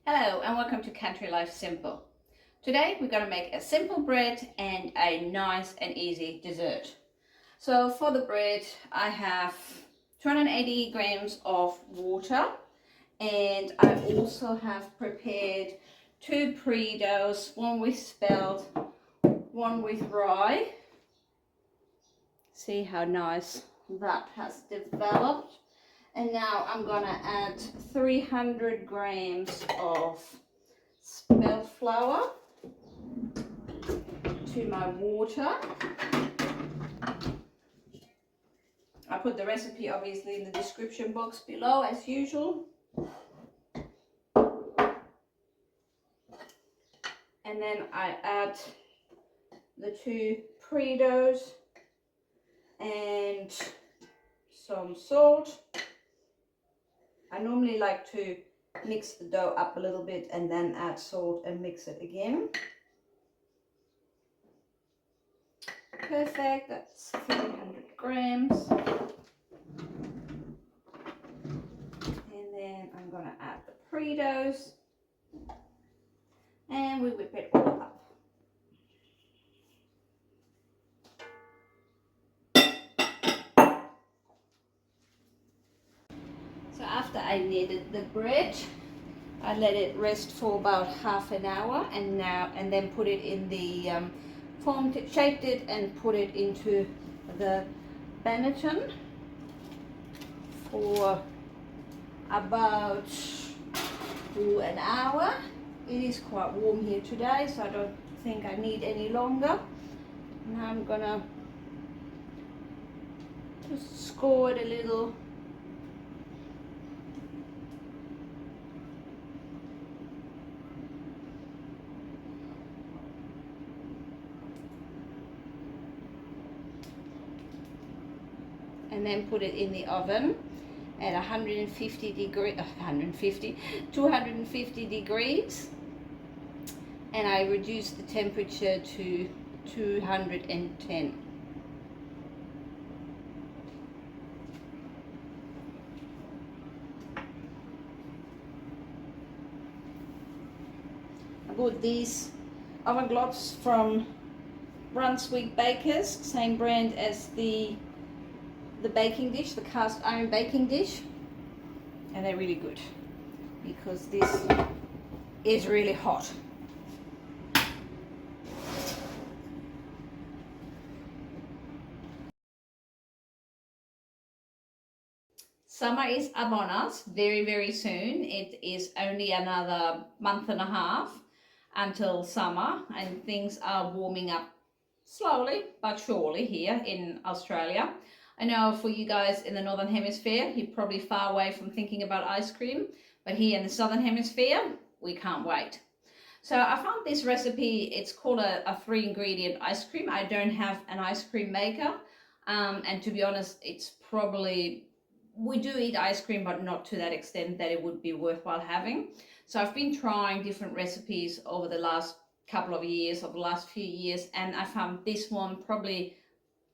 Hello and welcome to Country Life Simple. Today we're going to make a simple bread and a nice and easy dessert. So for the bread I have 280 grams of water, and I also have prepared two pre-doughs, one with spelt, one with rye. See how nice that has developed. And now I'm gonna add 300 grams of spelt flour to my water. I put the recipe obviously in the description box below as usual. And then I add the two pre-doughs and some salt. I normally like to mix the dough up a little bit and then add salt and mix it again. Perfect, that's 300 grams. And then I'm going to add the pre-doughs and we whip it all up. So after I kneaded the bread, I let it rest for about half an hour, and then put it in the shaped it and put it into the banneton for about an hour. It is quite warm here today, so I don't think I need any longer. Now I'm gonna just score it a little. And then put it in the oven at 250 degrees, and I reduced the temperature to 210. I bought these oven globes from Brunswick Bakers, same brand as the baking dish, the cast iron baking dish, and they're really good because this is really hot. Summer is upon us very soon. It is only another month and a half until summer, and things are warming up slowly but surely here in Australia. I know for you guys in the Northern Hemisphere, you're probably far away from thinking about ice cream, but here in the Southern Hemisphere, we can't wait. So I found this recipe. It's called a 3-ingredient ice cream. I don't have an ice cream maker, and to be honest, it's probably, we do eat ice cream, but not to that extent that it would be worthwhile having. So I've been trying different recipes over the last couple of years, over the last few years, and I found this one probably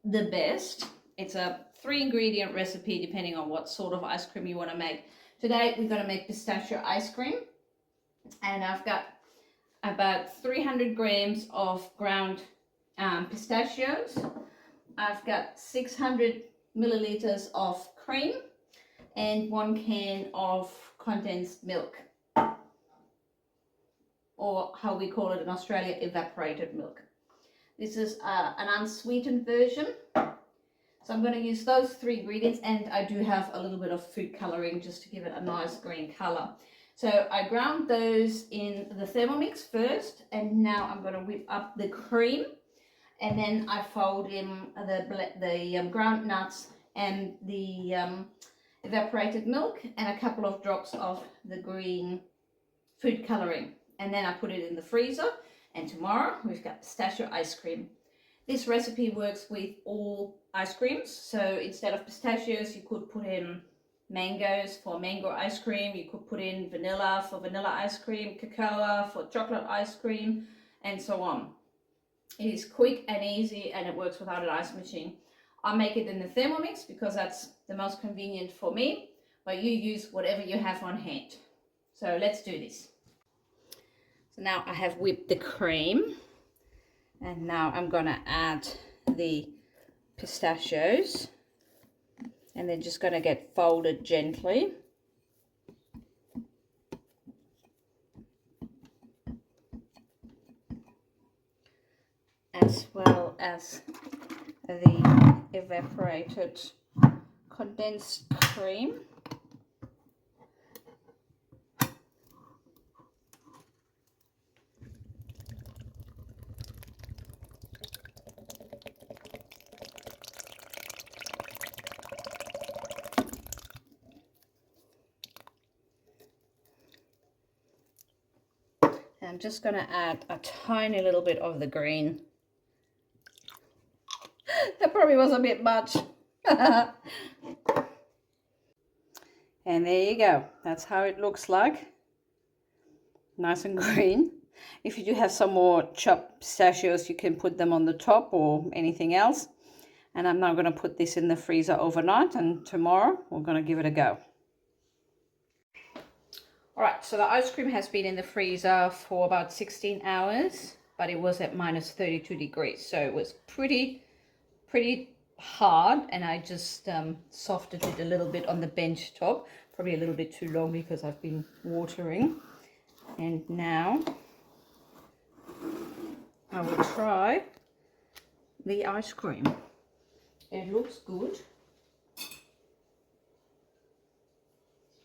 the best. It's a 3-ingredient recipe depending on what sort of ice cream you want to make. Today we're going to make pistachio ice cream, and I've got about 300 grams of ground pistachios. I've got 600 milliliters of cream and 1 can of condensed milk, or how we call it in Australia, evaporated milk. This is an unsweetened version. So I'm going to use those 3 ingredients, and I do have a little bit of food coloring just to give it a nice green color. So I ground those in the Thermomix first, and now I'm going to whip up the cream, and then I fold in the ground nuts and the evaporated milk and a couple of drops of the green food coloring, and then I put it in the freezer, and tomorrow we've got pistachio ice cream. This recipe works with all ice creams, so instead of pistachios you could put in mangoes for mango ice cream, you could put in vanilla for vanilla ice cream, cocoa for chocolate ice cream, and so on. It is quick and easy, and it works without an ice machine. I make it in the Thermomix because that's the most convenient for me, but you use whatever you have on hand. So let's do this. So now I have whipped the cream, and now I'm gonna add the pistachios, and they're just gonna get folded gently. As well as the evaporated condensed cream. I'm just going to add a tiny little bit of the green. That probably was a bit much. And there you go. That's how it looks like. Nice and green. If you do have some more chopped pistachios, you can put them on the top or anything else. And I'm now going to put this in the freezer overnight, and tomorrow we're going to give it a go. Alright, so the ice cream has been in the freezer for about 16 hours, but it was at minus 32 degrees, so it was pretty hard, and I just softened it a little bit on the bench top, probably a little bit too long because I've been watering. And now I will try the ice cream. It looks good,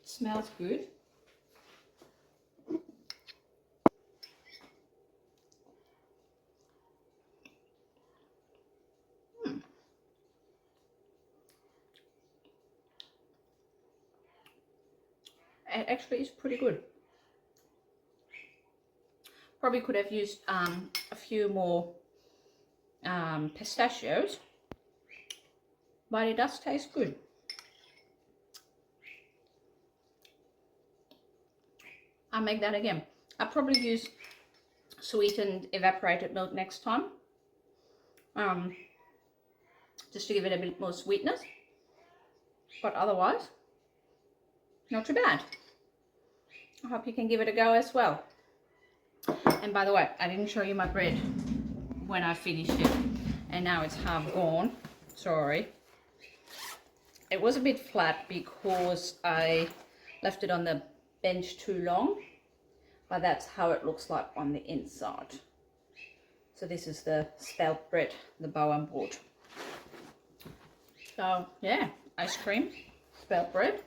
smells good. It actually is pretty good. Probably could have used a few more pistachios, but it does taste good. I'll make that again. I'll probably use sweetened evaporated milk next time, just to give it a bit more sweetness, but otherwise not too bad. I hope you can give it a go as well. And by the way, I didn't show you my bread when I finished it, and now it's half gone. Sorry. It was a bit flat because I left it on the bench too long, but that's how it looks like on the inside. So this is the Spelt bread, the Bauernbrot. So yeah, ice cream, Spelt bread.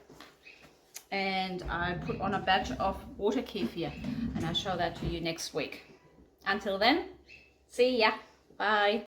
And I put on a batch of water kefir, and I'll show that to you next week. Until then, see ya. Bye.